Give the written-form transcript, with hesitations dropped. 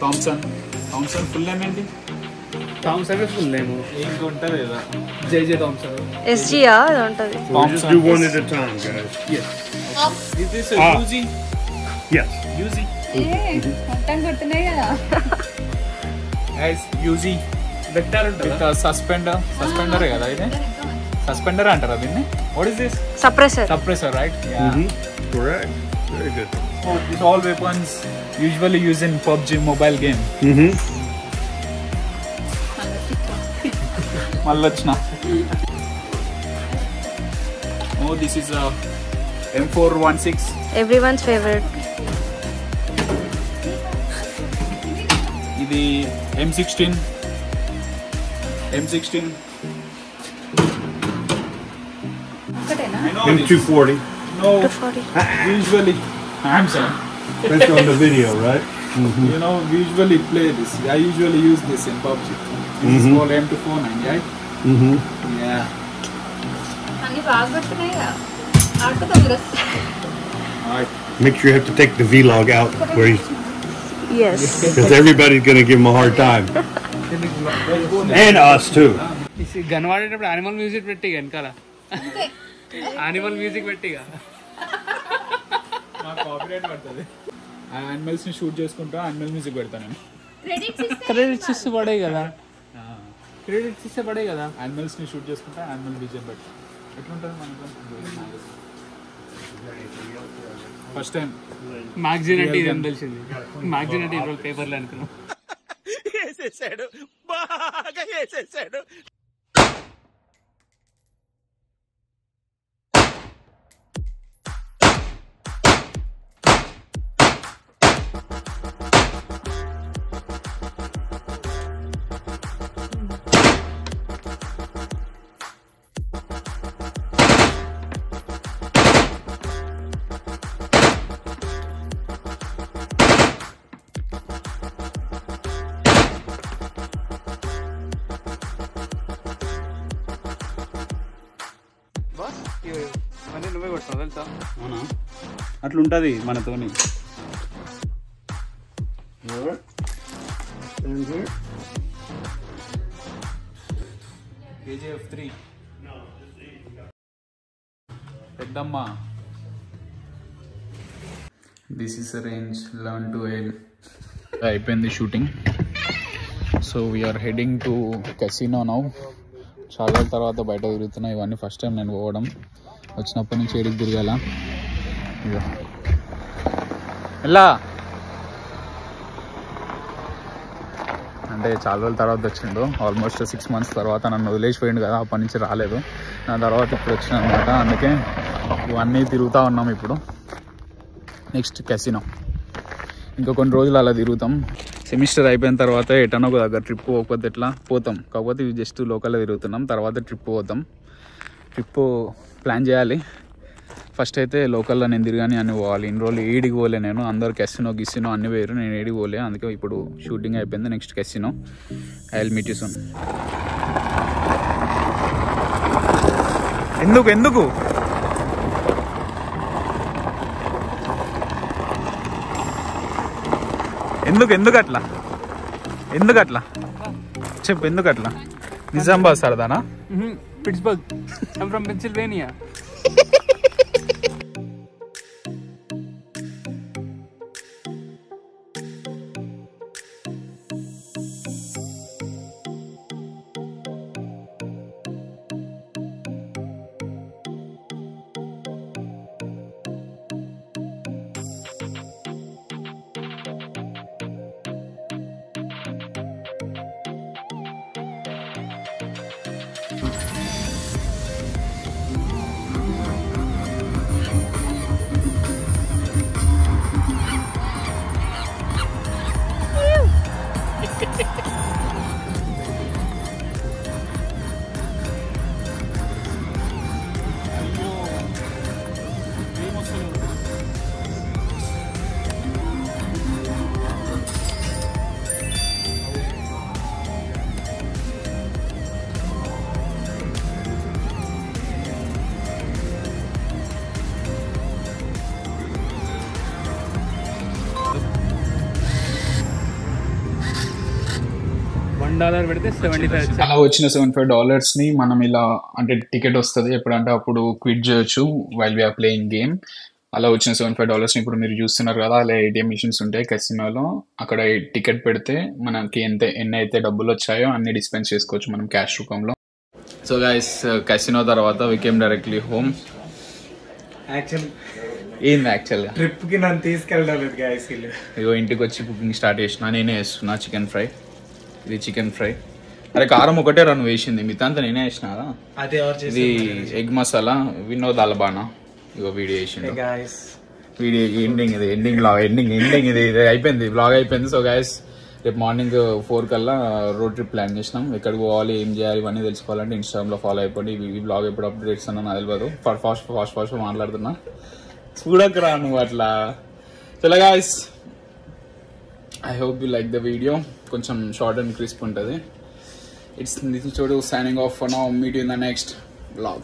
Thomson full name ఏంటి? Thomson full name ఇంకా ఉంటుంది కదా, జేజే థామ్సన్. SGA అది ఉంటుంది. Just do one at a time, guys. Yes. This is Uzi. Yes. Uzi. మొత్తం కొడుతున్నాయి కదా. Guys, Uzi. వెక్టార్ ఉంటుంది. సస్పెండర్ కదా ఇది? సస్పెండర్ అంటారా దీన్ని? What is this? Suppressor, right? Yeah. Correct. Very good. So these all weapons usually used in PUBG mobile game. Mallachna. Oh, this is a M416. Everyone's favorite. ఇది M16. ఒకటేనా? I know this. M240. No, 240. usually I'm sorry. That's on the video, right? You know, we usually play this. I usually use this in PUBG. This is called M249, right? Yeah. అన్ని బాగా కొడుతున్నాయి కదా. ఆడుకుంటాం. Alright. Make sure you have to take the vlog out where he's, Yes. because everybody's going to give him a hard time. And us too. Gun వాడేటప్పుడు animal music పెట్టి వెనకాల animal music పెట్టిగా copyright పడుతుంది. ఆ animals ని shoot చేసుకుంటా animal music పెడతాను నేను. Credits ఇస్తే పడే కదా. క్రెడిట్స్ ఇస్తే పడే కదా. యానిమల్స్ ని షూట్ చేసుకుంటా యానిమల్ బీజియం పెడతా. ఎట్లుంటుంది మనకు? ఫస్ట్ టైం మ్యాగజైన్ అంటే ఇది అని తెలిసింది. మ్యాగజైన్ అంటే ఇప్పుడు పేపర్లు అనుకున్నాం. వేసేసాడు, బాగా వేసేసాడు. నువ్వే కొట్టావు తెలుసా? అవునా? అట్లుంటుంది మనతోని. KGF 3 పెద్దమ్మ. This is range 11 to 8. అయిపోయింది shooting. So we are heading to casino now. చాలా తర్వాత బయట తిరుగుతున్నాయి. ఇవన్నీ ఫస్ట్ టైం నేను పోవడం. వచ్చినప్పటి నుంచి ఏడికి తిరగాల. ఎలా అంటే చాలా రోజుల తర్వాత వచ్చిండు. ఆల్మోస్ట్ 6 months తర్వాత నన్ను వదిలేసిపోయిండు కదా, అప్పటి నుంచి రాలేదు. నా తర్వాత ఇప్పుడు వచ్చిన అనమాట. అందుకే ఇవన్నీ తిరుగుతూ ఉన్నాం. ఇప్పుడు నెక్స్ట్ కెసినో. ఇంకా కొన్ని రోజులు అలా తిరుగుతాం. సెమిస్టర్ అయిపోయిన తర్వాత ఎటనో ఒక దగ్గర ట్రిప్ పోకపోతే ఎట్లా పోతాం. కాకపోతే ఇవి జస్ట్ లోకల్లో తిరుగుతున్నాం. తర్వాత ట్రిప్ పోతాం. ట్రిప్ ప్లాన్ చేయాలి. ఫస్ట్ అయితే లోకల్లో నేను తిరిగాని అన్ని పోవాలి. ఇన్ని రోజులు ఏడికి పోలే నేను. అందరు కెసినో గిసినో అన్ని వేరు, నేను ఏడికి పోలే. అందుకే ఇప్పుడు షూటింగ్ అయిపోయింది. Next casino. I will meet you soon. ఎందుకు ఎందుకు ఎందుకు ఎందుకు అట్లా ఎందుకు అట్లా చెప్పు, ఎందుకు అట్లా? నిజామాబాద్ సరదానా? పిట్స్బర్గ్. I'm from Pennsylvania. $1 పెడితే 75 అలా వచ్చిన $75 ని మనం ఇలా అంటే టికెట్ వస్తుంది ఎప్పుడంటే అప్పుడు క్విట్ చేయొచ్చు వైల్ వీఆర్ ప్లేయింగ్ గేమ్. అలా వచ్చిన $75 ని ఇప్పుడు మీరు చూస్తున్నారు కదా, అలా ATM మిషన్స్ ఉంటాయి కసినోలో. అక్కడ టికెట్ పెడితే మనకి ఎన్ని అయితే డబ్బులు వచ్చాయో అన్ని డిస్పెన్స్ చేసుకోవచ్చు మనం క్యాష్ రూపంలో. సో గైస్ కసినో తర్వాత వి కేమ్ డైరెక్ట్లీ హోమ్. యాక్చువల్గా ట్రిప్కి నన్ను తీసుకెళ్ళలేదు గైస్. ఇగో ఇంటికి వచ్చి కుకింగ్ స్టార్ట్ చేసిన. నేనే వేస్తున్నా చికెన్ ఫ్రై. ఇది చికెన్ ఫ్రై. అరే కారం ఒకటే రన్ను వేసింది, మిగతా అంతా నేనే వేసిన కదా. ఇది ఎగ్ మసాలా వినోద్ అల్బానా. ఇగో వీడియో వేసిండు. వీడియో ఎండింగ్ ఇది అయిపోయింది, బ్లాగ్ అయిపోయింది. సో గైస్ రేపు మార్నింగ్ 4 కల్లా రోడ్ ట్రిప్ ప్లాన్ చేసినాం. ఎక్కడికి పోవాలి, ఏం చేయాలి ఇవన్నీ తెలుసుకోవాలంటే ఇన్స్టాగ్రామ్లో ఫాలో అయిపోండి. ఈ బ్లాగ్ ఎప్పుడు అప్డేట్స్ అన్నా నాకు తెలియదు. ఫాస్ట్ మాట్లాడుతున్నా, చూడకరా నువ్వు అట్లా. చలో guys, I hope you like the video. కొంచెం షార్ట్ అండ్ క్రిస్ప్ ఉంటుంది. It's Nitin Chodu signing off for now. Meet you in the next vlog.